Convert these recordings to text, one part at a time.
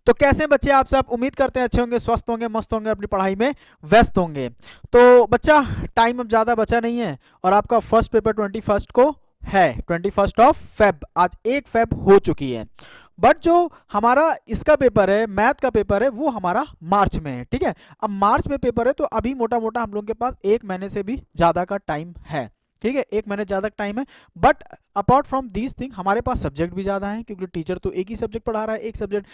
तो कैसे बच्चे आप सब, उम्मीद करते हैं अच्छे होंगे, स्वस्थ होंगे, मस्त होंगे, अपनी पढ़ाई में व्यस्त होंगे। तो बच्चा, टाइम अब ज़्यादा बचा नहीं है और आपका फर्स्ट पेपर 21 को है, 21 आज 1 फेब हो चुकी है। बट जो हमारा इसका पेपर है, मैथ का पेपर है, वो हमारा मार्च में है। ठीक है, अब मार्च में पेपर है तो अभी मोटा मोटा हम लोग के पास 1 महीने से भी ज़्यादा का टाइम है। ठीक है, 1 महीने ज़्यादा टाइम है। But apart from these thing हमारे पास सब्जेक्ट भी ज़्यादा है, क्योंकि टीचर तो एक ही सब्जेक्ट पढ़ा रहा है, एक सब्जेक्ट।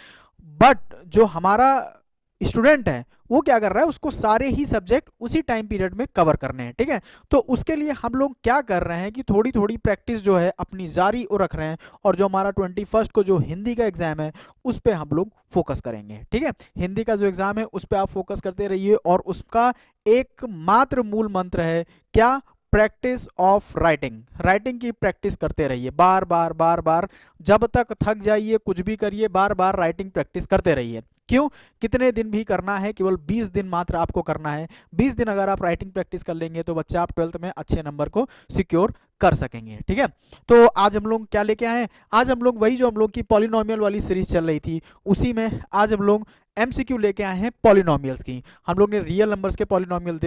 बट जो हमारा स्टूडेंट है वो क्या कर रहा है, उसको सारे ही सब्जेक्ट उसी टाइम पीरियड में कवर करने हैं। ठीक है, तो उसके लिए हम लोग क्या कर रहे हैं कि थोड़ी थोड़ी प्रैक्टिस जो है अपनी जारी और रख रहे हैं, और जो हमारा 21 को जो हिंदी का एग्जाम है उस पर हम लोग फोकस करेंगे। ठीक है, हिंदी का जो एग्जाम है उस पर आप फोकस करते रहिए, और उसका एकमात्र मूल मंत्र है क्या, प्रैक्टिस ऑफ राइटिंग। राइटिंग की प्रैक्टिस करते रहिए, बार बार बार बार, जब तक थक जाइए कुछ भी करिए, बार बार राइटिंग प्रैक्टिस करते रहिए। क्यों, कितने दिन भी करना है, केवल 20 दिन मात्र आपको करना है। 20 दिन अगर आप राइटिंग प्रैक्टिस कर लेंगे तो बच्चा आप 12th में अच्छे नंबर को सिक्योर कर सकेंगे। ठीक है, तो आज हम लोग क्या लेके आए हैं, आज हम लोग वही जो हम लोग की पॉलिनोमियल वाली सीरीज चल रही थी उसी में आज हम लोग एमसीक्यू लेके आए हैं पॉलिनोमियल्स की। हम लोग ने रियल नंबर्स के पॉलिनोमियल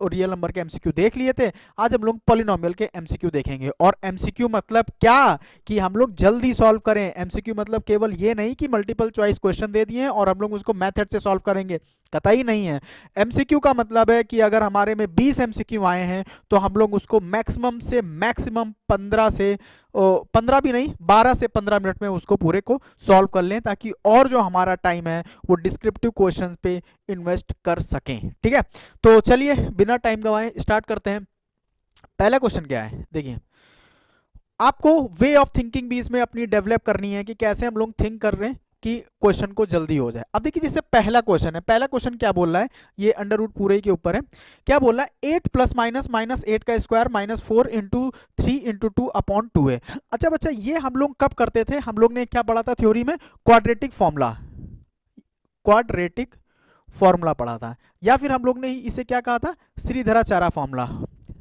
रियल नंबर के एमसीक्यू देख लिए थे, आज हम लोग पॉलिनोमियल के एमसीक्यू देखेंगे। और एमसीक्यू मतलब क्या, कि हम लोग जल्दी सॉल्व करें। एमसीक्यू मतलब केवल ये नहीं कि मल्टीपल चॉइस क्वेश्चन दे दिए और हम लोग उसको मेथड से सॉल्व करेंगे, कतई नहीं है। एमसीक्यू का मतलब है कि अगर हमारे में 20 एमसीक्यू आए हैं तो हम लोग उसको मैक्सिमम से मैक्सिमम 15 भी नहीं, 12 से 15 मिनट में उसको पूरे को सॉल्व कर लें, ताकि और जो हमारा टाइम है वो डिस्क्रिप्टिव क्वेश्चंस पे इन्वेस्ट कर सकें। ठीक है, तो चलिए बिना टाइम गवाए स्टार्ट करते हैं। पहला क्वेश्चन क्या है, देखिए, आपको वे ऑफ थिंकिंग भी इसमें अपनी डेवलप करनी है कि कैसे हम लोग थिंक कर रहे हैं कि क्वेश्चन को जल्दी हो जाए। अब देखिए, जैसे पहला क्वेश्चन है, पहला क्वेश्चन क्या बोल रहा है, ये अंडर रूट पूरे ही के ऊपर है। क्या बोल रहा है, 8 प्लस माइनस माइनस 8 का square minus 4 into 3 into 2 upon 2 है। अच्छा बच्चा, ये हम लोग कब करते थे, हम लोग ने क्या पढ़ा था थ्योरी में, क्वाड्रेटिक फॉर्मूला, क्वाड्रेटिक फॉर्मूला पढ़ा था, या फिर हम लोग ने इसे क्या कहा था, श्रीधराचार्य फॉर्मूला,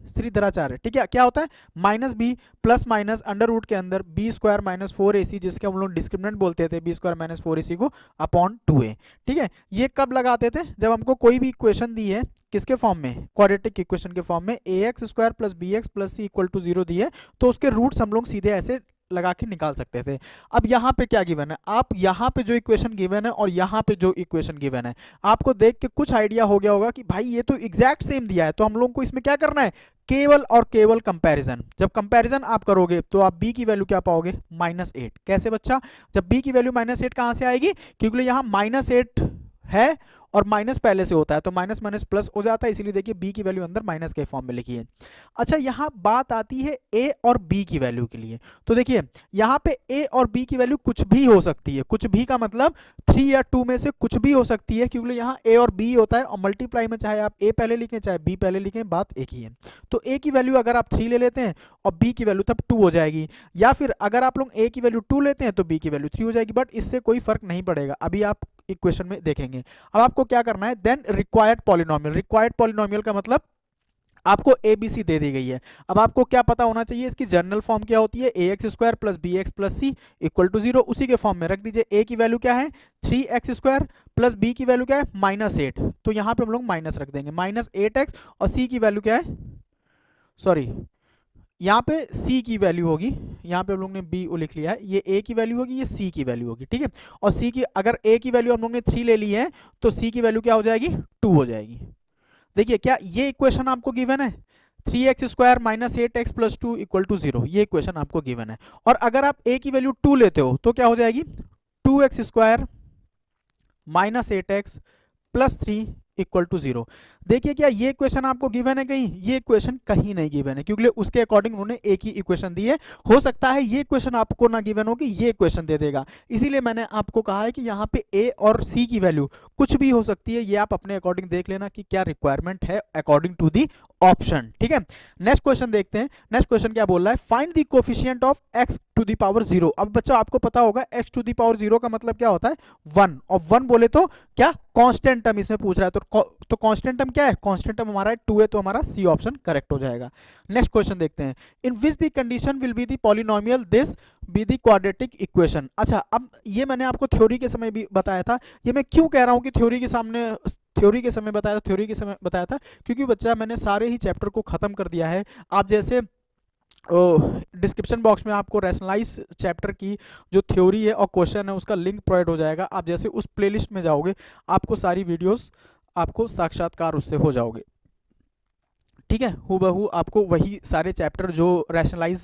श्रीधराचार्य। ठीक है, क्या होता है, minus b plus minus under root के अंदर बी स्क्वायर माइनस 4ac, जिसके हम लोग डिस्क्रिमिनेंट बोलते थे, बी स्क्वायर माइनस 4ac को अपॉन 2a। ठीक है, ये कब लगाते थे, जब हमको कोई भी इक्वेशन दी है किसके फॉर्म में, क्वाड्रेटिक इक्वेशन के फॉर्म में, ax square plus b x plus c equal to 0 दी है, तो उसके रूट्स हम लोग सीधे ऐसे लगा के निकाल सकते थे। अब यहाँ पे क्या गिवन है, आप यहाँ पे जो इक्वेशन गिवन है और यहाँ पे जो इक्वेशन गिवन है, आपको देख के कुछ आइडिया हो गया होगा कि भाई ये तो एग्जैक्ट सेम दिया है, तो हम लोग को इसमें क्या करना है, केवल और केवल कंपैरिजन। जब कंपैरिजन आप करोगे तो आप b की वैल्यू क्या पाओगे, -8। कैसे बच्चा, जब b की वैल्यू -8 कहां से आएगी, क्योंकि यहाँ -8 है और माइनस पहले से होता है तो माइनस माइनस प्लस हो जाता है, इसीलिए देखिए b की वैल्यू अंदर माइनस के फॉर्म में लिखी है। अच्छा, यहाँ बात आती है a और b की वैल्यू के लिए, तो देखिए यहाँ पे a और b की वैल्यू कुछ भी हो सकती है, कुछ भी का मतलब 3 या 2 में से कुछ भी हो सकती है, क्योंकि यहाँ a और b होता है, और मल्टीप्लाई में चाहे आप a पहले लिखें चाहे b पहले लिखें, बात एक ही है। तो a की वैल्यू अगर आप 3 ले लेते हैं और b की वैल्यू तब 2 हो जाएगी, या फिर अगर आप लोग a की वैल्यू 2 लेते हैं तो b की वैल्यू 3 हो जाएगी, बट इससे कोई फर्क नहीं पड़ेगा, अभी आप इक्वेशन में देखेंगे। अब आपको क्या करना है, then required polynomial. Required polynomial का मतलब आपको ए बी सी दे दी गई है, अब आपको क्या पता होना चाहिए, इसकी जनरल फॉर्म क्या होती है, a x square plus b x plus c equal to 0, उसी के फॉर्म में रख दीजिए। ए की वैल्यू क्या है, 3x स्क्वायर प्लस बी की वैल्यू क्या है, -8, तो यहाँ पे हम लोग माइनस रख देंगे, -8x, और सी की वैल्यू क्या है, सॉरी यहाँ पे c की वैल्यू होगी, यहाँ पे हम लोग ने b को लिख लिया है, ये a की वैल्यू होगी, ये c की वैल्यू होगी। ठीक है, और c की अगर a की वैल्यू हम लोग ने 3 ले ली है तो c की वैल्यू क्या हो जाएगी, 2 हो जाएगी। देखिए क्या ये इक्वेशन आपको गिवन है, 3x square minus 8x plus 2 equal to 0, ये इक्वेशन आपको गिवन है। और अगर आप a की वैल्यू 2 लेते हो तो क्या हो जाएगी, 2x square minus 8x plus 3 equal to 0। देखिए क्या ये इक्वेशन आपको गिवन है कहीं, ये इक्वेशन कहीं नहीं गिवन है, क्योंकि उसके अकॉर्डिंग उन्होंने एक ही इक्वेशन दी है। हो सकता है ये इक्वेशन आपको ना गिवन हो कि ये इक्वेशन दे देगा, इसीलिए मैंने आपको कहा है कि यहाँ पे a और c की वैल्यू कुछ भी हो सकती है, ये आप अपने अकॉर्डिंग देख लेना कि क्या रिक्वायरमेंट है अकॉर्डिंग टू दी ऑप्शन। ठीक है, नेक्स्ट क्वेश्चन देखते हैं। नेक्स्ट क्वेश्चन क्या बोल रहा है, find the coefficient of x to the power 0। अब बच्चा आपको पता होगा x टू द पावर 0 का मतलब क्या होता है, 1, और 1 बोले तो क्या कांस्टेंट टर्म इसमें पूछ रहा है, तो कांस्टेंट टर्म क्या है, कांस्टेंट टर्म हमारा 2 है, तो हमारा सी ऑप्शन करेक्ट हो जाएगा। नेक्स्ट क्वेश्चन देखते हैं, in which the condition will be the polynomial this be the quadratic equation. अच्छा, अब ये मैंने आपको थ्योरी के समय भी बताया था, ये मैं क्यों कह रहा हूँ कि थ्योरी के समय बताया था, क्योंकि बच्चा मैंने सारे ही चैप्टर को खत्म कर दिया है। आप जैसे डिस्क्रिप्शन बॉक्स में आपको रैशनलाइज चैप्टर की जो थ्योरी है और क्वेश्चन है उसका लिंक प्रोवाइड हो जाएगा। आप जैसे उस प्लेलिस्ट में जाओगे आपको सारी वीडियोस आपको साक्षात्कार उससे हो जाओगे, ठीक है। हूबहू आपको वही सारे चैप्टर जो रैशनलाइज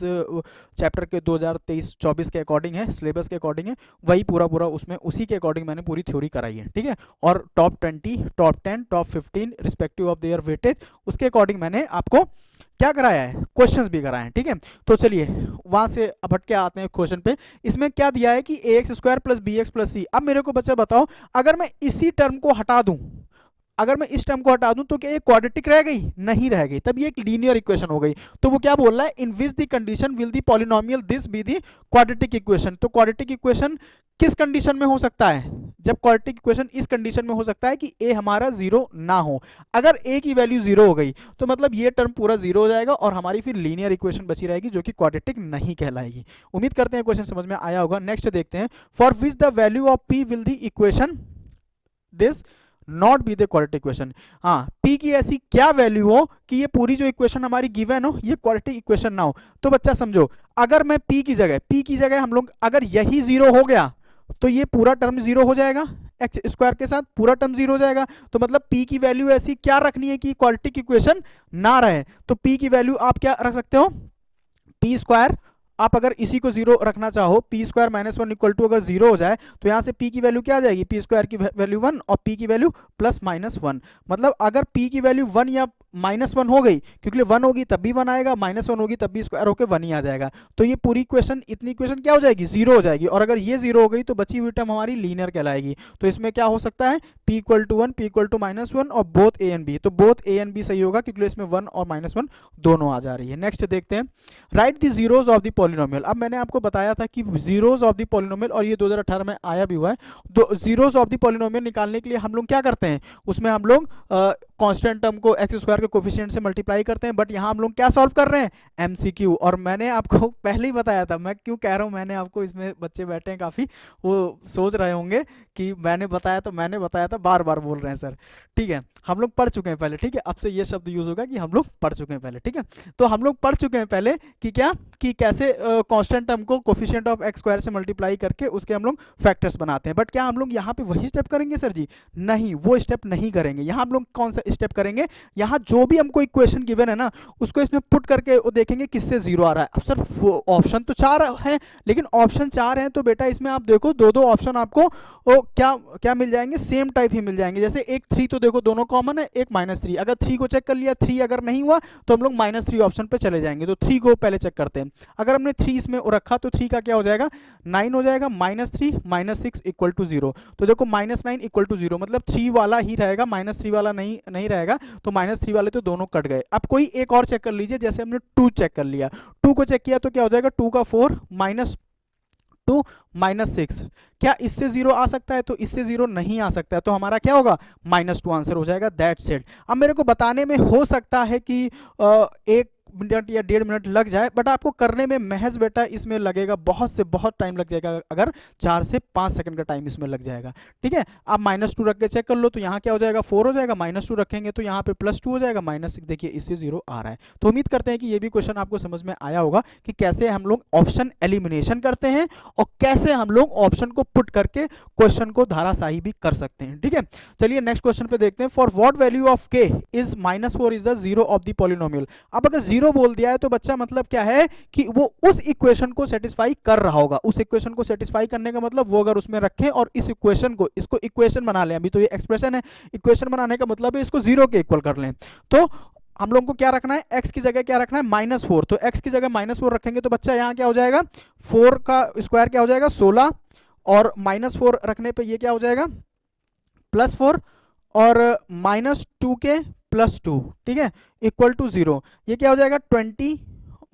चैप्टर के 2023-24 के अकॉर्डिंग है, सिलेबस के अकॉर्डिंग है, वही पूरा उसमें उसी के अकॉर्डिंग मैंने पूरी थ्योरी कराई है, ठीक है। और top 20, top 10, top 15 respective of their weightage, उसके अकॉर्डिंग मैंने आपको क्या कराया है, क्वेश्चंस भी कराए हैं, ठीक है। तो चलिए वहां से अब हट के आते हैं क्वेश्चन पे। इसमें क्या दिया है कि ax² plus bx plus c। अब मेरे को बच्चा बताओ, अगर मैं इसी टर्म को हटा दूं, अगर मैं इस टर्म को हटा दूं तो क्या ये क्वाड्रेटिक रह गई, नहीं रह गई, तब ये एक लीनियर इक्वेशन हो गई। तो वो क्या बोल रहा है, in which the condition will the polynomial this be the quadratic equation. तो क्वाड्रेटिक इक्वेशन किस कंडीशन में हो सकता है, जब क्वाड्रेटिक इक्वेशन इस कंडीशन में हो सकता है कि ए हमारा जीरो ना हो। अगर ए की वैल्यू जीरो हो गई तो मतलब ये टर्म पूरा जीरो हो जाएगा और हमारी फिर लीनियर इक्वेशन बची रहेगी जो कि क्वाड्रेटिक नहीं कहलाएगी। उम्मीद करते हैं क्वेश्चन समझ में आया होगा। नेक्स्ट देखते हैं, for which the value of P will the equation this not be the quadratic equation. हाँ, p की ऐसी क्या वैल्यू हो कि ये पूरी जो इक्वेशन हमारी गिवन हो ये क्वाड्रेटिक इक्वेशन ना हो। तो बच्चा समझो, अगर मैं p की जगह हम लोग अगर यही जीरो हो गया तो ये पूरा टर्म जीरो हो जाएगा, एक्स स्क्वायर के साथ पूरा टर्म जीरो हो जाएगा। तो मतलब p की वैल्यू ऐसी क्या रखनी है कि क्वाड्रेटिक इक्वेशन ना रहे। तो p की वैल्यू आप क्या रख सकते हो, p स्क्वायर। आप अगर इसी को जीरो रखना चाहो, p square minus 1 equal to अगर जीरो हो जाए तो यहां से p की वैल्यू क्या आ जाएगी, पी स्क्वायर की वैल्यू 1 और p की वैल्यू प्लस माइनस 1। मतलब अगर p की वैल्यू 1 या माइनस 1 हो गई, क्योंकि 1 होगी तब भी 1 आएगा, माइनस 1 होगी तब भी स्क्वायर होकर 1 ही आ जाएगा। तो ये पूरी इक्वेशन, इतनी इक्वेशन क्या हो जाएगी, जीरो हो जाएगी। और अगर ये जीरो हो गई तो बची हुई टर्म हमारी लीनियर कहलाएगी। तो इसमें क्या हो सकता है, p equal to 1, p equal to minus 1 और बोथ a एंड b। तो बोथ a एंड b सही होगा क्योंकि इसमें 1 और माइनस 1 दोनों आ जा रही है। नेक्स्ट देखते हैं, right the zeros of the polynomial. अब मैंने आपको बताया था कि जीरोज ऑफ द पॉलिनोमियल, और ये 2018 में आया भी हुआ है। तो जीरोज ऑफ द पॉलिनोमियल निकालने के लिए हम लोग क्या करते हैं, उसमें हम लोग कांस्टेंट टर्म को एक्स स्क्वायर के कोफिशिएंट से मल्टीप्लाई करते हैं। बट यहाँ हम लोग क्या सॉल्व कर रहे हैं, एमसीक्यू। और मैंने आपको पहले ही बताया था, मैं क्यों कह रहा हूँ मैंने आपको, इसमें बच्चे बैठे हैं काफ़ी, वो सोच रहे होंगे कि मैंने बताया था, बार बार बोल रहे हैं सर। ठीक है, हम लोग पढ़ चुके हैं पहले, ठीक है। अब से ये शब्द यूज होगा कि हम लोग पढ़ चुके हैं पहले, ठीक है। तो हम लोग पढ़ चुके हैं पहले कि क्या, कि कैसे कांस्टेंट टर्म को कोफिशिएंट ऑफ एक्स स्क्वायर से मल्टीप्लाई करके उसके हम लोग फैक्टर्स बनाते हैं। बट क्या हम लोग यहाँ पे वही स्टेप करेंगे सर जी, नहीं, वो स्टेप नहीं करेंगे। यहाँ हम लोग कौन सा स्टेप करेंगे, यहाँ जो भी हमको इक्वेशन गिवन है ना उसको इसमें पुट करके वो देखेंगे किससे जीरो आ रहा है। अब सर ऑप्शन तो 4 है, लेकिन ऑप्शन 4 हैं तो बेटा इसमें आप देखो दो ऑप्शन आपको क्या मिल जाएंगे, सेम टाइप ही मिल जाएंगे। जैसे एक 3 तो देखो दोनों कॉमन है, एक -3। अगर 3 को चेक कर लिया, 3 अगर नहीं हुआ तो हम लोग -3 ऑप्शन पे चले जाएंगे। तो 3 को पहले चेक करते हैं। अगर हमने 3 इसमें रखा तो 3 का क्या हो जाएगा, 9 हो जाएगा। -3 -6 इक्वल टू 0। तो देखो -9 इक्वल टू 0, मतलब 3 वाला ही रहेगा, -3 वाला नहीं रहेगा। तो -3 वाले तो दोनों कट गए। अब कोई एक और चेक कर लीजिए, जैसे हमने 2 चेक कर लिया, 2 को चेक किया तो क्या हो जाएगा, 2 का 4 -2 -6। क्या इससे 0 आ सकता है, तो इससे 0 नहीं आ सकता है। तो हमारा क्या होगा, -2 आंसर हो जाएगा। That's it. अब मेरे को बताने में हो सकता है कि 1 मिनट या 1.5 मिनट लग जाए, बट आपको करने में महज बेटा इसमें लगेगा बहुत से बहुत टाइम लग जाएगा। अगर 4 से 5 सेकंड का टाइम इसमें लग जाएगा, ठीक है। आप -2 रख के चेक कर लो, तो यहाँ क्या हो जाएगा, 4 हो जाएगा। -2 रखेंगे तो यहाँ पे +2 हो जाएगा, -6। देखिए इससे 0 आ रहा है। तो उम्मीद करते हैं कि ये भी क्वेश्चन आपको समझ में आया होगा कि कैसे हम लोग ऑप्शन एलिमिनेशन करते हैं और कैसे हम लोग ऑप्शन को पुट करके क्वेश्चन को धाराशाही भी कर सकते हैं, ठीक है। चलिए नेक्स्ट क्वेश्चन पे देखते हैं। For what value of k is -4 is the zero of the polynomial. अब अगर जीरो बोल दिया है तो बच्चा मतलब क्या है कि वो उस इक्वेशन को सेटिस्फाई कर रहा होगा। उस इक्वेशन को सेटिस्फाई करने का मतलब वो अगर उसमें रखें और इस इक्वेशन को, इसको इक्वेशन बना लें, अभी तो ये एक्सप्रेशन है, इक्वेशन बनाने का मतलब है इसको 0 के इक्वल कर लें। तो हम लोगों को क्या रखना है, x की जगह क्या रखना है, -4। तो x की जगह -4 रखेंगे तो बच्चा यहाँ क्या हो जाएगा, 4 का स्क्वायर क्या हो जाएगा, 16, और -4 रखने पे ये क्या हो जाएगा, +4, और -2 के +2, ठीक है, इक्वल टू 0। ये क्या हो जाएगा, 20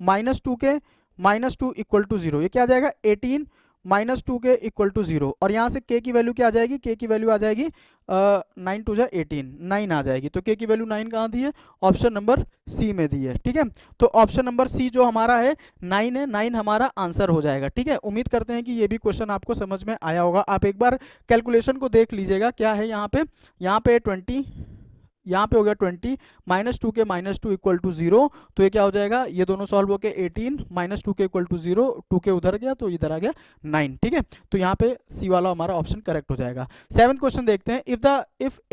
-2 के -2 इक्वल टू 0। ये क्या आ जाएगा, 18 -2 के इक्वल टू 0, और यहाँ से k की वैल्यू क्या आ जाएगी, k की वैल्यू आ जाएगी 9 2 जा 18, 9 आ जाएगी। तो k की वैल्यू 9 कहाँ दी है, ऑप्शन नंबर सी में दी है। ठीक है, तो ऑप्शन नंबर सी जो हमारा है 9 है, 9 हमारा आंसर हो जाएगा। ठीक है, उम्मीद करते हैं कि ये भी क्वेश्चन आपको समझ में आया होगा। आप एक बार कैलकुलेशन को देख लीजिएगा, क्या है यहाँ पे 20, यहाँ पे हो गया 20, -2 के -2 इक्वल टू 0, तो ये क्या हो जाएगा, ये दोनों सॉल्व होके 18, -2 के इक्वल टू 0, 2 के उधर गया तो इधर आ गया 9। ठीक है, तो यहाँ पे सी वाला हमारा ऑप्शन करेक्ट हो जाएगा। 7th क्वेश्चन देखते हैं, if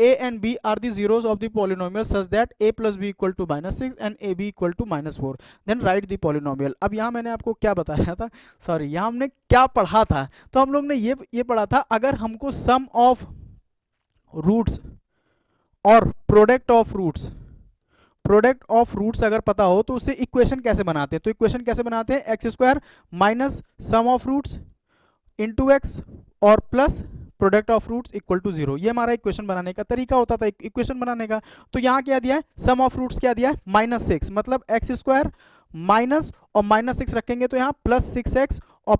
a and b are the zeros of the polynomial such that a plus b equal to -6 and ab equal to -4, then write the polynomial. अब यहाँ मैंने आपको क्या बताया था, सॉरी यहाँ हमने क्या पढ़ा था, तो हम लोग ने ये पढ़ा था, अगर हमको सम ऑफ रूट्स और प्रोडक्ट ऑफ रूट्स अगर पता हो तो उससे इक्वेशन कैसे बनाते हैं। तो इक्वेशन कैसे बनाते हैं, x square minus sum of roots into x और plus product of roots equal to 0, ये हमारा इक्वेशन बनाने का तरीका होता था, इक्वेशन बनाने का। तो यहाँ क्या दिया है, सम ऑफ रूट्स क्या दिया है, -6, मतलब एक्स स्क्वायर माइनस और -6 रखेंगे तो यहाँ +6x और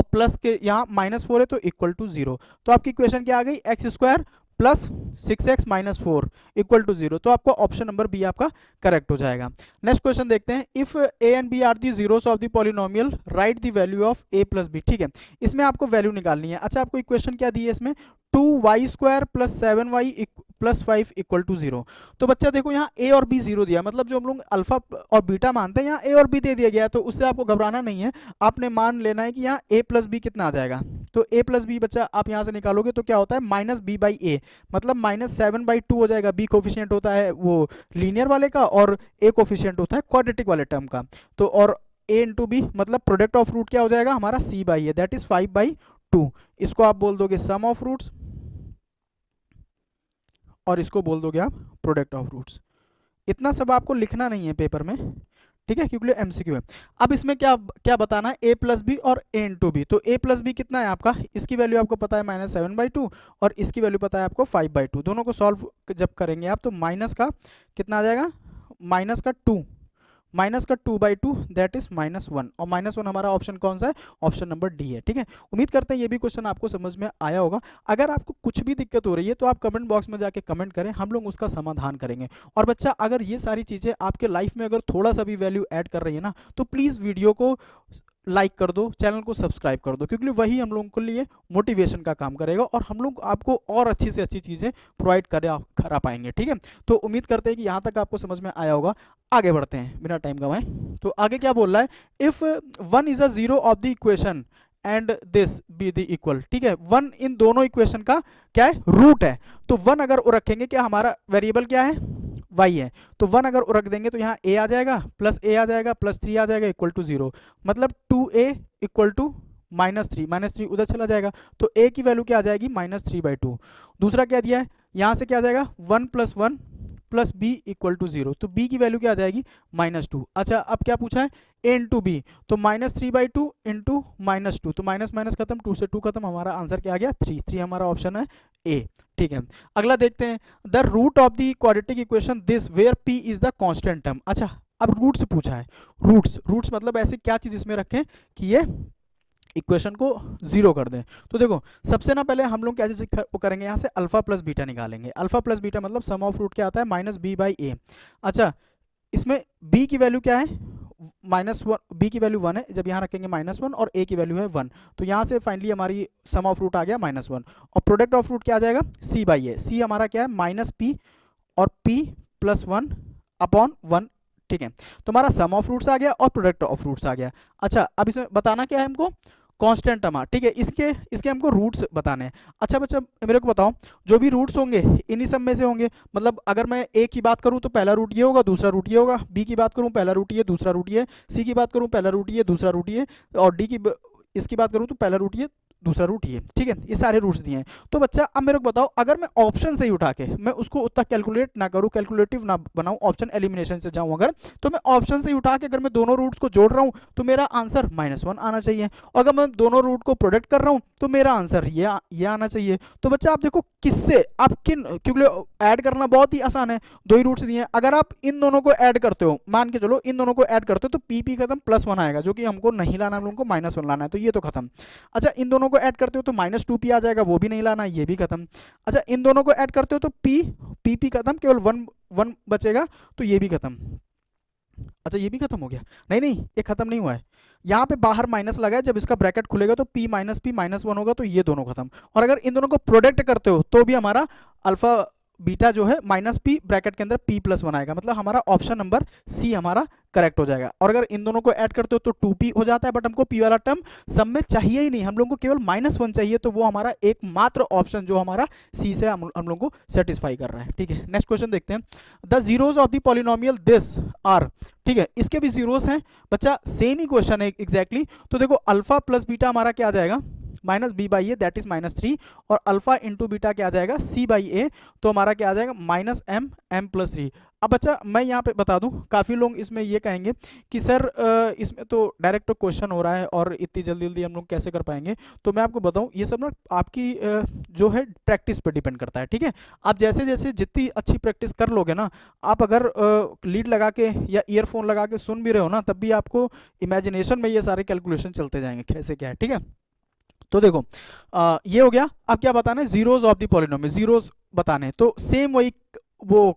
प्लस के यहाँ -4 है तो इक्वल टू 0। तो आपकी इक्वेशन क्या आ गई, x square plus 6x minus 4 equal to 0। तो आपका ऑप्शन नंबर बी आपका करेक्ट हो जाएगा। नेक्स्ट क्वेश्चन देखते हैं, if a and b are the zeros of the polynomial write the value of a plus b। ठीक है, इसमें आपको वैल्यू निकालनी है। अच्छा, आपको इक्वेशन क्या दी है इसमें, 2y² plus 7y plus 5 equal to 0। तो बच्चा देखो यहाँ a और b 0 दिया, मतलब जो हम लोग अल्फा और बीटा मानते हैं यहाँ a और b दे दिया गया है, तो उससे आपको घबराना नहीं है। आपने मान लेना है कि यहाँ a प्लस बी कितना आ जाएगा। तो a प्लस बी बच्चा आप यहाँ से निकालोगे तो क्या होता है, -b/a, मतलब -7/2 हो जाएगा। b कोफिशिएंट होता है वो लीनियर वाले का और a कोफिशिएंट होता है क्वाड्रेटिक वाले टर्म का। तो और a इंटू बी मतलब प्रोडक्ट ऑफ रूट क्या हो जाएगा हमारा c/a, दैट इज 5/2। इसको आप बोल दोगे सम ऑफ रूट्स और इसको बोल दोगे आप प्रोडक्ट ऑफ रूट्स। इतना सब आपको लिखना नहीं है पेपर में, ठीक है, क्योंकि एमसीक्यू है। अब इसमें क्या क्या बताना है, a प्लस बी और a इंटू बी। तो a प्लस बी कितना है आपका, इसकी वैल्यू आपको पता है -7/2 और इसकी वैल्यू पता है आपको 5/2। दोनों को सॉल्व जब करेंगे आप तो माइनस का कितना आ जाएगा, -2/2 दैट इज -1, और -1 हमारा ऑप्शन कौन सा है, ऑप्शन नंबर डी है। ठीक है, उम्मीद करते हैं ये भी क्वेश्चन आपको समझ में आया होगा। अगर आपको कुछ भी दिक्कत हो रही है तो आप कमेंट बॉक्स में जाके कमेंट करें, हम लोग उसका समाधान करेंगे। और बच्चा अगर ये सारी चीज़ें आपके लाइफ में अगर थोड़ा सा भी वैल्यू ऐड कर रही है ना, तो प्लीज़ वीडियो को लाइक कर दो, चैनल को सब्सक्राइब कर दो, क्योंकि वही हम लोगों के लिए मोटिवेशन का काम करेगा और हम लोग आपको और अच्छी से अच्छी चीज़ें प्रोवाइड करा पाएंगे। ठीक है, तो उम्मीद करते हैं कि यहाँ तक आपको समझ में आया होगा। आगे बढ़ते हैं बिना टाइम गंवाए। तो आगे क्या बोल रहा है, if 1 is a zero of the equation and this be the equal. ठीक है, 1 इन दोनों इक्वेशन का क्या है, रूट है। तो 1 अगर रखेंगे, क्या हमारा वेरिएबल क्या है, y है, तो 1 अगर रख देंगे तो यहाँ a आ जाएगा, प्लस a आ जाएगा, प्लस 3 आ जाएगा इक्वल टू 0, मतलब 2a इक्वल टू -3 उधर चला जाएगा। तो a की वैल्यू क्या आ जाएगी, -3/2। दूसरा क्या दिया है, यहाँ से क्या आ जाएगा 1 + 1 प्लस b इक्वल टू 0, तो b की वैल्यू क्या आ जाएगी -2। अच्छा, अब क्या पूछा है, a इंटू बी, तो -3/2 इंटू -2, तो माइनस माइनस खत्म, 2 से 2 खत्म, हमारा आंसर क्या आ गया 3 हमारा ऑप्शन है ए। ठीक है, अगला देखते हैं, the root of the quadratic equation this where p is the constant term. अच्छा, अब रूट्स पूछा है, रूट्स मतलब ऐसे क्या चीज इसमें रखें कि ये इक्वेशन को 0 कर दें। तो देखो सबसे ना पहले हम लोग क्या चीज करेंगे, यहाँ से अल्फा प्लस बीटा निकालेंगे। अल्फा प्लस बीटा मतलब सम ऑफ रूट क्या आता है, -b/a। अच्छा, इसमें b की वैल्यू क्या है, -1, b की वैल्यू 1 है, जब यहाँ रखेंगे -1 और a की वैल्यू है 1, तो यहाँ से फाइनली हमारी सम ऑफ रूट आ गया -1 और प्रोडक्ट ऑफ रूट क्या आ जाएगा c/a। c हमारा क्या है -p और p + 1/1। ठीक है, तो हमारा सम ऑफ रूट्स आ गया और प्रोडक्ट ऑफ रूट्स आ गया। अच्छा, अब इसमें बताना क्या है हमको, कांस्टेंट टर्म। ठीक है, इसके हमको रूट्स बताने हैं। अच्छा बच्चा मेरे को बताओ, जो भी रूट्स होंगे इन्हीं सब में से होंगे, मतलब अगर मैं a की बात करूं तो पहला रूट ये होगा, दूसरा रूट ये होगा, b की बात करूं पहला रूट ये, दूसरा रूट ये, c की बात करूं पहला रूट ये, दूसरा रूट ये, और d की इसकी बात करूं तो पहला रूट ये, दूसरा रूट ये। ठीक है, ये सारे रूट्स दिए हैं। तो बच्चा अब मेरे को बताओ, अगर मैं ऑप्शन से ही उठा के मैं उसको उतना कैलकुलेट ना करूं, कैलकुलेटिव ना बनाऊं, ऑप्शन एलिमिनेशन से जाऊं अगर, तो मैं ऑप्शन से ही उठा के अगर मैं दोनों रूट्स को जोड़ रहा हूं तो मेरा आंसर -1 आना चाहिए, और अगर मैं दोनों रूट को प्रोडक्ट कर रहा हूं तो मेरा आंसर ये आना चाहिए। तो बच्चा आप देखो किससे आप किन, क्योंकि ऐड करना बहुत ही आसान है, दो ही रूट्स दिए हैं। अगर आप इन दोनों को ऐड करते हो, मान के चलो इन दोनों को ऐड करते हो, तो पी पी खत्म, +1 आएगा, जो कि हमको नहीं लाना, हम लोगों को -1 लाना है, तो ये तो खत्म। अच्छा इन दोनों को ऐड करते हो तो -2p आ जाएगा, वो भी नहीं लाना, ये भी खत्म। अच्छा इन दोनों को ऐड करते हो तो पी खत्म, केवल 1 बचेगा, तो ये भी खत्म। अच्छा ये भी खत्म हो गया, नहीं नहीं ये खत्म नहीं हुआ है, यहाँ पे बाहर माइनस लगा है, जब इसका ब्रैकेट खुलेगा तो p माइनस p -1 होगा, तो ये दोनों खत्म। और अगर इन दोनों को प्रोडक्ट करते हो तो भी हमारा अल्फा बीटा जो है -p ब्रैकेट के अंदर p+1 आएगा, मतलब हमारा ऑप्शन नंबर सी हमारा करेक्ट हो जाएगा। और अगर इन दोनों को ऐड करते हो तो 2p हो जाता है, बट हमको p वाला टर्म सब में चाहिए ही नहीं, हम लोग को केवल -1 चाहिए, तो वो हमारा एकमात्र ऑप्शन जो हमारा सी से हम लोग को सेटिस्फाई कर रहा है। ठीक है, नेक्स्ट क्वेश्चन देखते हैं। The zeros of the polynomial this are, ठीक है, इसके भी जीरोस हैं बच्चा, सेम ही क्वेश्चन है एग्जैक्टली। तो देखो अल्फा प्लस बीटा हमारा क्या आ जाएगा, -b/a दैट इज -3, और अल्फा इंटू बीटा क्या आ जाएगा, c/a, तो हमारा क्या आ जाएगा -m+3। अब बच्चा मैं यहाँ पे बता दूं, काफ़ी लोग इसमें ये कहेंगे कि सर इसमें तो डायरेक्ट क्वेश्चन हो रहा है और इतनी जल्दी जल्दी हम लोग कैसे कर पाएंगे। तो मैं आपको बताऊं, ये सब ना आपकी जो है प्रैक्टिस पे डिपेंड करता है। ठीक है, आप जैसे जैसे जितनी अच्छी प्रैक्टिस कर लोगे ना, आप अगर लीड लगा के या ईयरफोन लगा के सुन भी रहे हो ना, तब भी आपको इमेजिनेशन में ये सारे कैलकुलेशन चलते जाएंगे कैसे क्या है। ठीक है, तो देखो ये हो गया। अब क्या बताना है, zeros of the polynomial, zeros बताने, तो सेम वही वो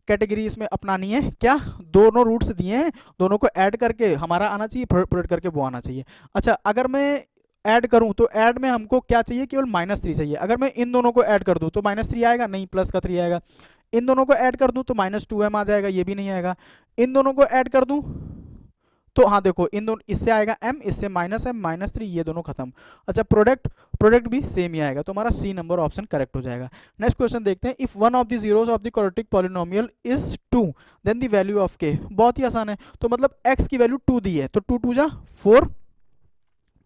कैटेगरी इसमें अपनानी है। क्या, दोनों रूट्स दिए हैं, दोनों को ऐड करके हमारा आना चाहिए, प्रोडक्ट करके वो आना चाहिए। अच्छा अगर मैं ऐड करूं तो ऐड में हमको क्या चाहिए, केवल -3 चाहिए। अगर मैं इन दोनों को ऐड कर दूं तो -3 आएगा, नहीं प्लस का 3 आएगा। इन दोनों को ऐड कर दूं तो -2m आ जाएगा, ये भी नहीं आएगा। इन दोनों को ऐड कर दूं तो हाँ देखो, इन दोनों, इससे आएगा m, इससे -m -3, ये दोनों खत्म। अच्छा प्रोडक्ट भी सेम ही आएगा, तो हमारा सी नंबर ऑप्शन करेक्ट हो जाएगा। नेक्स्ट क्वेश्चन देखते हैं। If one of the zeros of the quadratic polynomial is 2 then the value of k, बहुत ही आसान है। तो मतलब x की वैल्यू 2 दी है, तो 2 2 जा 4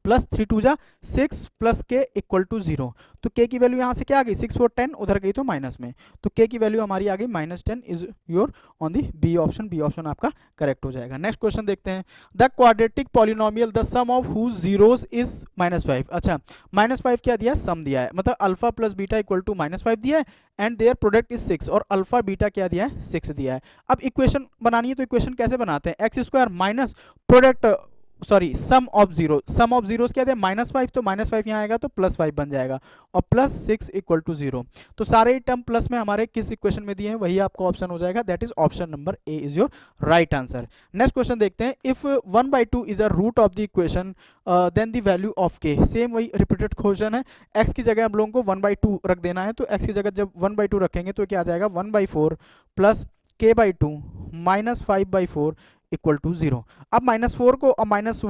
प्लस 3 2 जा 6 प्लस k इक्वल टू 0। तो k की वैल्यू यहाँ से क्या आ गई, 6 4 10, उधर गई तो माइनस में, तो k की वैल्यू हमारी आ गई -10 is your on the B option, B option आपका करेक्ट हो जाएगा। नेक्स्ट क्वेश्चन देखते हैं। The quadratic polynomial the sum of whose zeros is -5। अच्छा -5 क्या दिया है, सम दिया है, मतलब alpha plus beta equal to -5 दिया है, एंड देयर प्रोडक्ट इज 6, और अल्फा बीटा क्या दिया है, 6 दिया है। अब इक्वेशन बनानी है, तो इक्वेशन कैसे बनाते हैं, x² minus product, sorry sum of zero, sum of zeros क्या थे, -5, तो -5 यहाँ आएगा तो +5 बन जाएगा, और +6 इक्वल टू 0। तो सारे टर्म प्लस में हमारे किस इक्वेशन में दिए हैं, वही आपका ऑप्शन हो जाएगा, that is option number A is your right answer. Next question देखते हैं। If 1/2 is a root of the equation then the value of k, same वही रिपीटेड क्वेश्चन है। x की जगह हम लोगों को 1/2 रख देना है, तो x की जगह जब 1/2 रखेंगे तो क्या आ जाएगा, 1/4 प्लस k/2 -5/4 इक्वल टू 0। अब -4 को और माइनस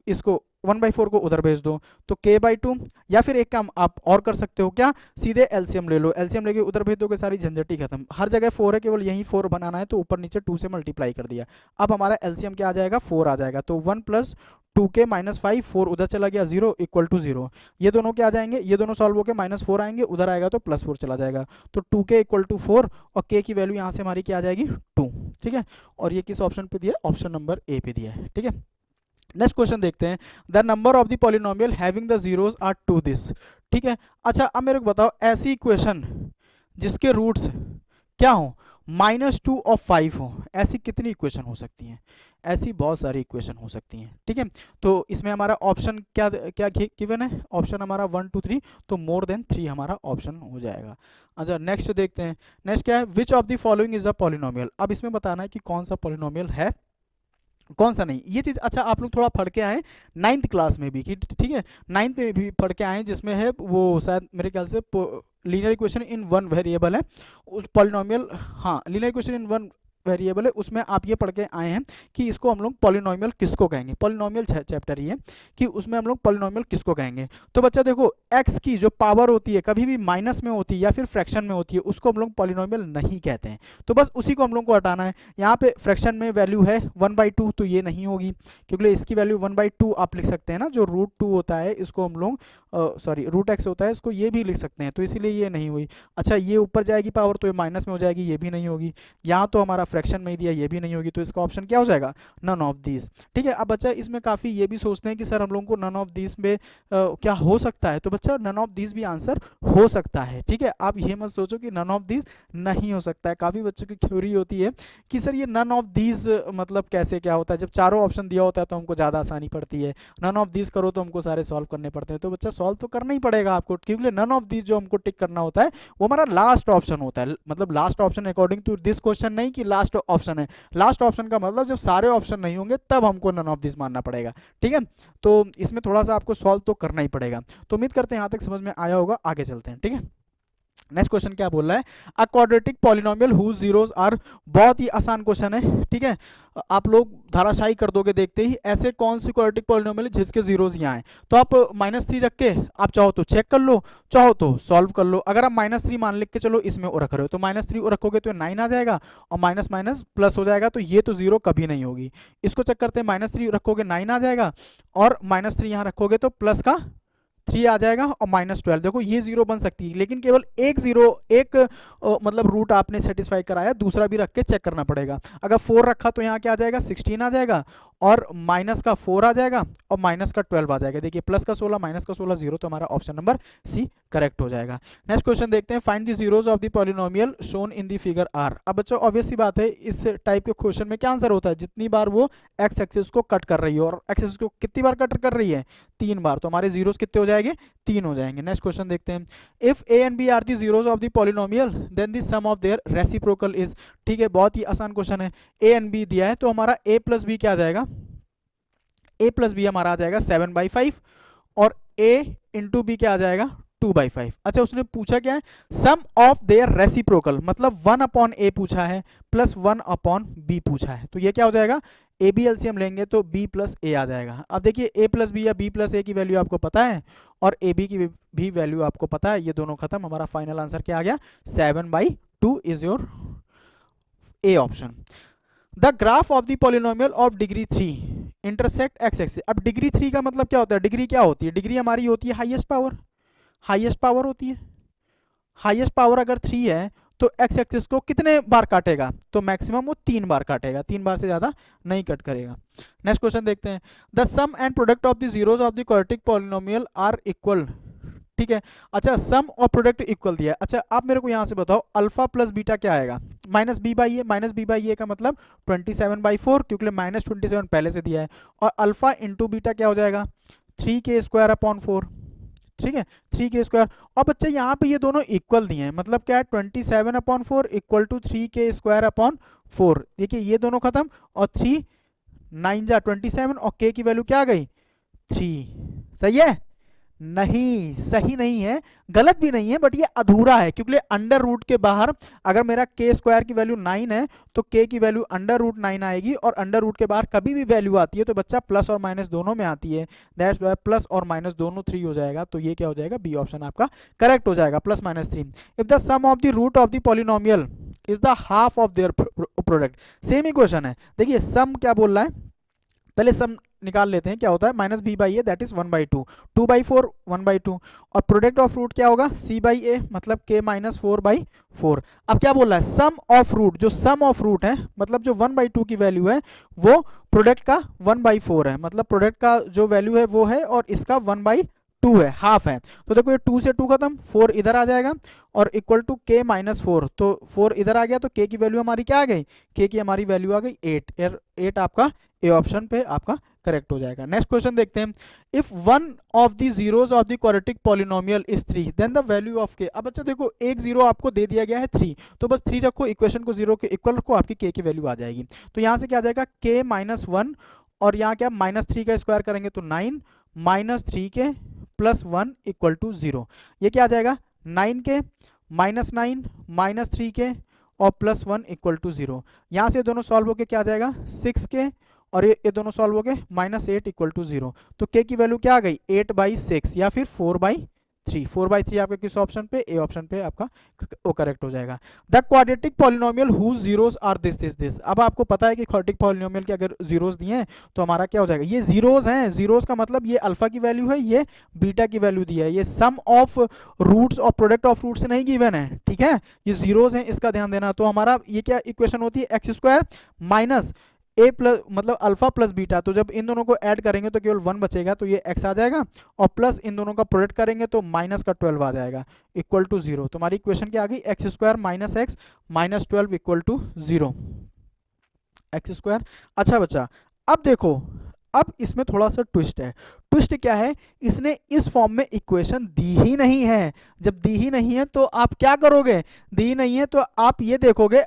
इसको 1/4 को उधर भेज दो, तो k/2, या फिर एक काम आप और कर सकते हो, क्या, सीधे एलसीएम ले लो, एलसीएम लेके उधर भेज दोगे, सारी झंझट ही खत्म। हर जगह 4 है, केवल यहीं 4 बनाना है, तो ऊपर नीचे 2 से मल्टीप्लाई कर दिया। अब हमारा एलसीएम क्या आ जाएगा, 4 आ जाएगा, तो 1 प्लस 2k -5, 4 उधर चला गया, 0 इक्वल टू 0। ये दोनों क्या आ जाएंगे, ये दोनों सॉल्व होकर -4 आएंगे, उधर आएगा तो +4 चला जाएगा, तो 2k इक्वल टू 4, और k की वैल्यू यहाँ से हमारी क्या आ जाएगी, 2। ठीक है, और ये किस ऑप्शन पे दिया है, ऑप्शन नंबर ए पे दिया है। ठीक है, नेक्स्ट क्वेश्चन देखते हैं। The number of the polynomial having the zeros are 2 this. ठीक है, अच्छा अब मेरे को बताओ, ऐसी इक्वेशन जिसके रूट्स क्या हो, -2 और 5 हो, ऐसी कितनी इक्वेशन हो सकती हैं, ऐसी बहुत सारी इक्वेशन हो सकती हैं। ठीक है, तो इसमें हमारा ऑप्शन क्या क्या गिवन है, ऑप्शन हमारा 1 2 3, तो मोर देन 3 हमारा ऑप्शन हो जाएगा। अच्छा नेक्स्ट देखते हैं। नेक्स्ट क्या है, which of the following is a polynomial. अब इसमें बताना है कि कौन सा पॉलिनोमियल है, कौन सा नहीं, ये चीज़। अच्छा आप लोग थोड़ा पढ़ के आए 9th क्लास में भी, ठीक है, 9th में भी पढ़ के आए, जिसमें है वो शायद मेरे ख्याल से linear equation in one variable है, उस पॉलिनोमियल, हाँ linear equation in one variable है, उसमें आप ये पढ़ के आए हैं कि इसको हम लोग पॉलिनोमियल किसको कहेंगे, पॉलिनोमियल चैप्टर ही है कि उसमें हम लोग पॉलिनोमियल किसको कहेंगे। तो बच्चा देखो, x की जो पावर होती है कभी भी माइनस में होती है या फिर फ्रैक्शन में होती है, उसको हम लोग पॉलिनोमियल नहीं कहते हैं, तो बस उसी को हम लोग को हटाना है। यहाँ पे फ्रैक्शन में वैल्यू है 1/2, तो ये नहीं होगी, क्योंकि इसकी वैल्यू 1/2 आप लिख सकते हैं ना, जो √2 होता है इसको हम लोग सॉरी √x होता है, इसको ये भी लिख सकते हैं, तो इसीलिए ये नहीं हुई। अच्छा ये ऊपर जाएगी पावर, तो ये माइनस में हो जाएगी, ये भी नहीं होगी। यहाँ तो हमारा फ्रैक्शन में ही दिया, ये भी नहीं होगी, तो इसका ऑप्शन क्या हो जाएगा, नन ऑफ दीज। ठीक है, अब बच्चा इसमें काफ़ी ये भी सोचते हैं कि सर हम लोगों को नन ऑफ दीज में क्या हो सकता है, तो बच्चा नन ऑफ दीज भी आंसर हो सकता है। ठीक है, आप ये मत सोचो कि नन ऑफ दीज नहीं हो सकता है। काफ़ी बच्चों की थ्योरी होती है कि सर ये नन ऑफ दीज मतलब कैसे क्या होता है, जब चारों ऑप्शन दिया होता है तो हमको ज़्यादा आसानी पड़ती है, नन ऑफ दीज करो तो हमको सारे सॉल्व करने पड़ते हैं। तो बच्चा सॉल्व तो करना ही पड़ेगा आपको, क्योंकि नन ऑफ दीज जो हमको टिक करना होता है वो हमारा लास्ट ऑप्शन होता है, मतलब last option according to this question नहीं कि लास्ट ऑप्शन है, लास्ट ऑप्शन का मतलब जब सारे ऑप्शन नहीं होंगे तब हमको नन ऑफ दिस मानना पड़ेगा। ठीक है, तो इसमें थोड़ा सा आपको सॉल्व तो करना ही पड़ेगा। तो उम्मीद करते हैं यहाँ तक समझ में आया होगा, आगे चलते हैं। ठीक है, नेक्स्ट क्वेश्चन क्या बोल रहा है, a quadratic polynomial whose zeros are, बहुत ही आसान क्वेश्चन है। ठीक है, आप लोग धाराशाही कर दोगे देखते ही, ऐसे कौन सी क्वाड्रेटिक पॉलिनोमियल है जिसके जीरोस यहाँ हैं, तो आप -3 रख के आप चाहो तो चेक कर लो, चाहो तो सॉल्व कर लो। अगर आप -3 मान लिख के चलो इसमें रख रहे हो तो -3 रखोगे तो 9 आ जाएगा, और माइनस माइनस प्लस हो जाएगा, तो ये तो जीरो कभी नहीं होगी। इसको चेक करते हैं, -3 रखोगे 9 आ जाएगा, और -3 यहाँ रखोगे तो प्लस का 3 आ जाएगा, और -12, देखो ये जीरो बन सकती है, लेकिन केवल एक जीरो, एक मतलब रूट आपने सेटिस्फाई कराया, दूसरा भी रख के चेक करना पड़ेगा। अगर 4 रखा तो यहाँ क्या आ जाएगा, 16 आ जाएगा, और माइनस का 4 आ जाएगा, और माइनस का 12 आ जाएगा। देखिए प्लस का 16 माइनस का 16 जीरो, तो हमारा ऑप्शन नंबर सी करेक्ट हो जाएगा। नेक्स्ट क्वेश्चन देखते हैं, find the zeros of the polynomial shown in the figure are. अब बच्चों ऑब्वियस सी बात है, इस टाइप के क्वेश्चन में क्या आंसर होता है, जितनी बार वो एक्स एक्सिस को कट कर रही है, और एक्स एक्सिस को कितनी बार कट कर रही है, 3 बार, तो हमारे जीरोस कितने हो जाएंगे, 3 हो जाएंगे। नेक्स्ट क्वेश्चन देखते हैं, if a and b are the zeros of the polynomial then the sum of their reciprocal is. ठीक है, बहुत ही आसान क्वेश्चन है, ए एंड बी दिया है, तो हमारा ए प्लस बी क्या आ जाएगा, a प्लस बी हमारा आ जाएगा 7/5, और a इंटू बी क्या आ जाएगा 2/5। अच्छा, उसने पूछा क्या है, सम ऑफ देयर रेसिप्रोकल, मतलब 1/a पूछा है प्लस 1/b पूछा है, तो ये क्या हो जाएगा, ए बी एलसीएम लेंगे तो b प्लस a आ जाएगा। अब देखिए a प्लस बी या b प्लस a की वैल्यू आपको पता है, और ए बी की भी वैल्यू आपको पता है, ये दोनों खत्म, हमारा फाइनल आंसर क्या आ गया, 7/2 is your A option. The graph of the polynomial of degree 3 intersect x axis. अब डिग्री 3 का मतलब क्या होता है, डिग्री क्या होती है, डिग्री हमारी होती है हाईएस्ट पावर, हाईएस्ट पावर होती है, हाईएस्ट पावर अगर 3 है तो एक्स एक्सिस को कितने बार काटेगा, तो मैक्सिमम वो 3 बार काटेगा, 3 बार से ज्यादा नहीं कट करेगा। नेक्स्ट क्वेश्चन देखते हैं, the sum and product of the zeros of the quadratic polynomial are equal. ठीक है, अच्छा सम और प्रोडक्ट इक्वल दिया है। अच्छा आप मेरे को यहाँ से बताओ, अल्फा प्लस बीटा क्या आएगा, -b/a, -b/a का मतलब 27/4, क्योंकि -27 पहले से दिया है, और अल्फा इंटू बीटा क्या हो जाएगा, 3k² ठीक है, 3k²। और बच्चे यहाँ पे ये दोनों इक्वल दिए हैं, मतलब क्या है, 27/4 इक्वल टू 3k²/4। देखिए ये दोनों खत्म, और 3 9 जा 27, और k की वैल्यू क्या आ गई, 3। सही है, नहीं सही नहीं है, गलत भी नहीं है, बट ये अधूरा है, क्योंकि अंडर रूट के बाहर अगर मेरा k² की वैल्यू 9 है तो k की वैल्यू √9 आएगी, और अंडर रूट के बाहर कभी भी वैल्यू आती है तो बच्चा प्लस और माइनस दोनों में आती है, दैट्स वाई प्लस और माइनस दोनों 3 हो जाएगा, तो ये क्या हो जाएगा, बी ऑप्शन आपका करेक्ट हो जाएगा, +-3। If the sum of the root of the polynomial is the half of their product, same ही क्वेश्चन है। देखिए सम क्या बोल रहा है, पहले सम निकाल लेते हैं, क्या होता है, -b/a दैट इज 1/2, 2/4 1/2, और प्रोडक्ट ऑफ रूट क्या होगा, c/a मतलब k - 4/4। अब क्या बोल रहा है, सम ऑफ रूट, जो सम ऑफ रूट है मतलब जो 1/2 की वैल्यू है वो प्रोडक्ट का 1/4 है, मतलब प्रोडक्ट का जो वैल्यू है वो है, और इसका 1/2 है, हाफ है, तो देखो ये 2 से 2 खत्म, 4 इधर आ जाएगा, और इक्वल टू k - 4, तो 4 इधर आ गया, तो k की वैल्यू हमारी क्या आ गई, k की हमारी वैल्यू आ गई 8 आपका ए ऑप्शन पे आपका करेक्ट हो जाएगा। नेक्स्ट क्वेश्चन देखते हैं, if one of the zeros of the quadratic polynomial is 3 then the value of k। अब बच्चा देखो एक जीरो आपको दे दिया गया है 3, तो बस 3 रखो, इक्वेशन को 0 के इक्वल रखो, आपकी k की वैल्यू आ जाएगी। तो यहाँ से क्या आ जाएगा, k - 1, और यहाँ क्या -3 का स्क्वायर करेंगे तो 9, -3k + 1 = 0। ये क्या आ जाएगा, 9k -9 -3k और +1 = 0। यहाँ से दोनों सॉल्व होके क्या आ जाएगा, 6k, और ये दोनों सॉल्व हो गए, -8 = 0। तो k की वैल्यू क्या आ गई, 8/6 या फिर 4/3 3, 4/3 आपका किस ऑप्शन पे, ए ऑप्शन पे आपका वो करेक्ट हो जाएगा। The quadratic polynomial whose zeros are this. अब आपको पता है कि क्वाड्रेटिक पॉलिनोमियल के अगर जीरोस दिए हैं तो हमारा क्या हो जाएगा, ये जीरोस हैं, जीरोस का मतलब ये अल्फा की वैल्यू है, ये बीटा की वैल्यू दी है, ये सम ऑफ रूट्स और प्रोडक्ट ऑफ रूट्स नहीं गिवन है, ठीक है, ये जीरोस हैं, इसका ध्यान देना। तो हमारा ये क्या इक्वेशन होती है, एक्स स्क्वायर माइनस ए प्लस मतलब अल्फा प्लस बीटा, तो जब इन दोनों को ऐड करेंगे तो केवल 1 बचेगा, तो ये x आ जाएगा, और प्लस इन दोनों का प्रोडक्ट करेंगे तो माइनस का 12 आ जाएगा इक्वल टू 0। तुम्हारी इक्वेशन क्या आ गई, x square minus x minus 12 equal to 0, x square. अच्छा बच्चा, अब देखो, अब इसमें थोड़ा सा ट्विस्ट है। ट्विस्ट क्या है, इसने इस फॉर्म में इक्वेशन दी ही नहीं है। जब दी ही नहीं है तो आप क्या करोगे, दी ही नहीं है तो आप ये देखोगे,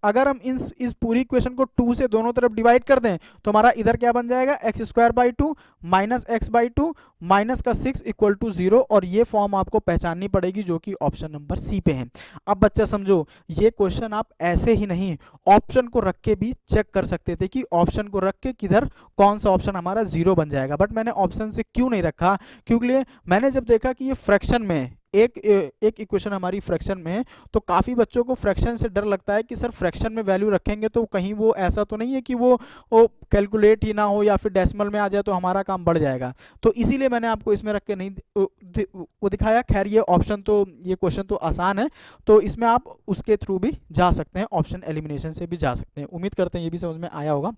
अगर हम इस पूरी इक्वेशन को 2 से दोनों तरफ डिवाइड कर दें तो हमारा इधर क्या बन जाएगा, x square by 2 minus x by 2 minus का 6 इक्वल टू 0, और ये फॉर्म आपको पहचाननी पड़ेगी जो कि ऑप्शन नंबर सी पे है। अब बच्चा समझो, ये क्वेश्चन आप ऐसे ही नहीं ऑप्शन को रख के भी चेक कर सकते थे कि ऑप्शन को रख के किधर कौन सा ऑप्शन हमारा 0 बन जाएगा, बट मैंने ऑप्शन से क्यों नहीं रखा, क्योंकि मैंने जब देखा कि ये फ्रैक्शन में एक इक्वेशन हमारी फ्रैक्शन में है, तो काफ़ी बच्चों को फ्रैक्शन से डर लगता है कि सर फ्रैक्शन में वैल्यू रखेंगे तो कहीं वो ऐसा तो नहीं है कि वो कैलकुलेट ही ना हो या फिर डेसिमल में आ जाए तो हमारा काम बढ़ जाएगा, तो इसीलिए मैंने आपको इसमें रख के नहीं वो दिखाया। खैर ये ऑप्शन तो, ये क्वेश्चन तो आसान है, तो इसमें आप उसके थ्रू भी जा सकते हैं, ऑप्शन एलिमिनेशन से भी जा सकते हैं। उम्मीद करते हैं ये भी समझ में आया होगा।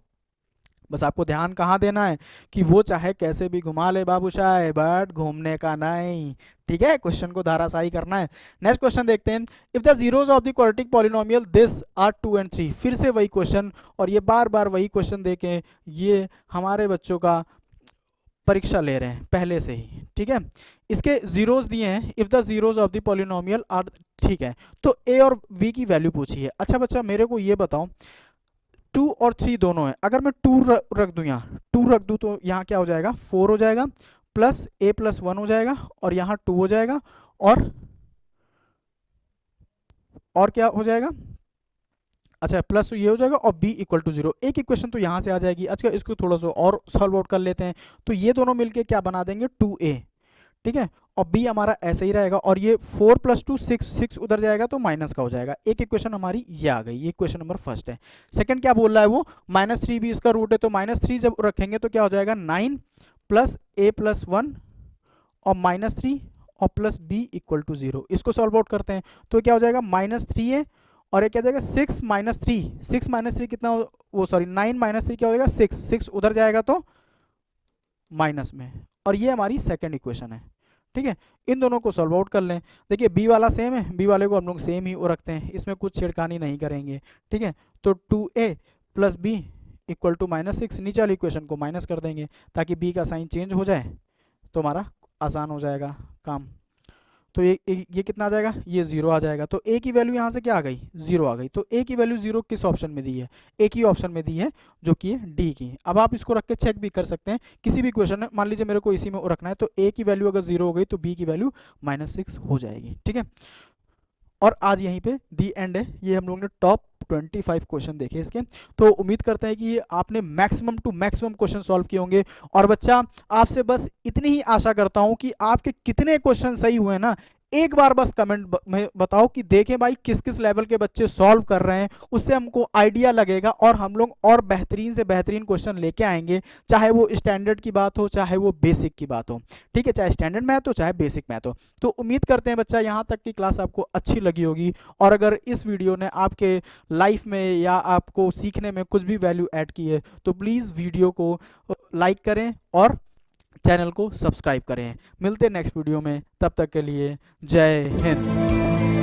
बस आपको ध्यान कहाँ देना है कि वो चाहे कैसे भी घुमा ले बाबूशाह, बट घूमने का नहीं, ठीक है, क्वेश्चन को धाराशाही करना है। नेक्स्ट क्वेश्चन देखते हैं, if the zeros of the quadratic polynomial this are 2 and 3, फिर से वही क्वेश्चन, और ये बार बार वही क्वेश्चन देखें, ये हमारे बच्चों का परीक्षा ले रहे हैं पहले से ही, ठीक है। इसके जीरोस दिए हैं, if the zeros of the polynomial are, ठीक है, तो ए और बी की वैल्यू पूछी है। अच्छा बच्चा मेरे को ये बताओ, 2 और 3 दोनों है, अगर मैं 2 रख दूं, यहाँ 2 रख दूं तो यहाँ क्या हो जाएगा, 4 हो जाएगा, प्लस a प्लस 1 हो जाएगा, और यहाँ 2 हो जाएगा, और क्या हो जाएगा, अच्छा प्लस ये हो जाएगा, और b इक्वल टू 0। एक इक्वेशन तो यहाँ से आ जाएगी। अच्छा इसको थोड़ा सा और सॉल्व आउट कर लेते हैं, तो ये दोनों मिलके क्या बना देंगे, 2a, ठीक है, और b हमारा ऐसे ही रहेगा, और ये 4 प्लस 2 6 उधर जाएगा तो माइनस का हो जाएगा। एक इक्वेशन हमारी ये आ गई, ये इक्वेशन नंबर फर्स्ट है। सेकंड क्या बोल रहा है वो, -3 भी इसका रूट है, तो -3 जब रखेंगे तो क्या हो जाएगा, 9 प्लस a प्लस 1 और -3 और प्लस b इक्वल टू 0। इसको सॉल्व आउट करते हैं तो क्या हो जाएगा, -3a, और ये क्या जाएगा 6 माइनस 3 कितना, वो सॉरी 9 माइनस 3 क्या हो जाएगा, 6 उधर जाएगा तो माइनस में, और ये हमारी सेकंड इक्वेशन है, ठीक है। इन दोनों को सॉल्व आउट कर लें। देखिए बी वाला सेम है, बी वाले को हम लोग सेम ही रखते हैं, इसमें कुछ छेड़खानी नहीं करेंगे, ठीक है। तो 2a plus b equal to -6, नीचे वाली इक्वेशन को माइनस कर देंगे ताकि b का साइन चेंज हो जाए, तो हमारा आसान हो जाएगा काम। तो ये कितना आ जाएगा, ये 0 आ जाएगा, तो a की वैल्यू यहाँ से क्या आ गई, 0 आ गई। तो a की वैल्यू 0 किस ऑप्शन में दी है, एक ही ऑप्शन में दी है जो कि है डी की। अब आप इसको रख के चेक भी कर सकते हैं किसी भी क्वेश्चन में, मान लीजिए मेरे को इसी में रखना है, तो a की वैल्यू अगर 0 हो गई तो b की वैल्यू -6 हो जाएगी, ठीक है। और आज यहीं पे दी एंड है, ये हम लोग ने टॉप 25 क्वेश्चन देखे इसके। तो उम्मीद करते हैं कि ये आपने maximum to maximum question solve किए होंगे। और बच्चा आपसे बस इतनी ही आशा करता हूं कि आपके कितने क्वेश्चन सही हुए ना, एक बार बस कमेंट में बताओ कि देखें भाई किस किस लेवल के बच्चे सॉल्व कर रहे हैं, उससे हमको आइडिया लगेगा और हम लोग और बेहतरीन से बेहतरीन क्वेश्चन लेके आएंगे, चाहे वो स्टैंडर्ड की बात हो चाहे वो बेसिक की बात हो, ठीक है, चाहे स्टैंडर्ड मैथ हो चाहे बेसिक मैथ हो। तो उम्मीद करते हैं बच्चा यहाँ तक की क्लास आपको अच्छी लगी होगी, और अगर इस वीडियो ने आपके लाइफ में या आपको सीखने में कुछ भी वैल्यू ऐड की है तो प्लीज़ वीडियो को लाइक करें और चैनल को सब्सक्राइब करें। मिलते हैं नेक्स्ट वीडियो में, तब तक के लिए जय हिंद।